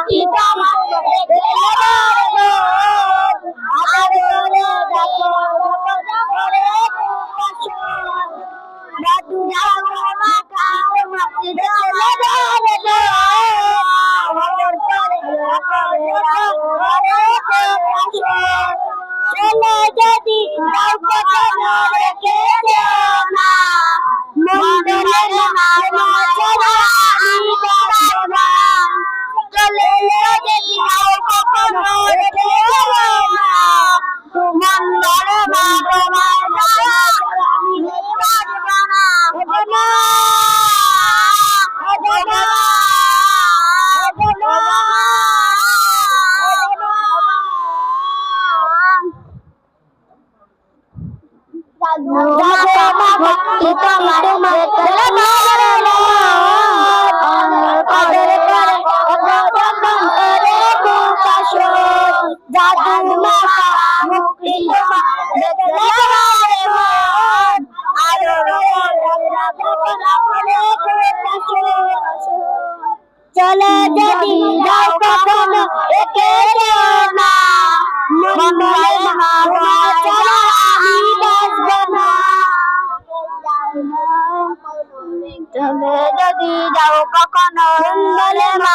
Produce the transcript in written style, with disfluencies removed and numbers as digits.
মুক্তি তোমার চলে যদি যাও কখনো রেখে যেও না মন্দিরের ছাড়া আমি বাঁচব না চলে যদি যাও কখনো রেখে যেও না মন্দিরের তোমার ছাড়া আমি বাঁচব না ভক্তি তোমার জাদু মাখা মুক্তি চলে যদি যাও কখনো রেখে যেও না মন্দিরের মা ছাড়া আমি বাঁচব না চলে যদি যাও কখনো মন্দিরের মা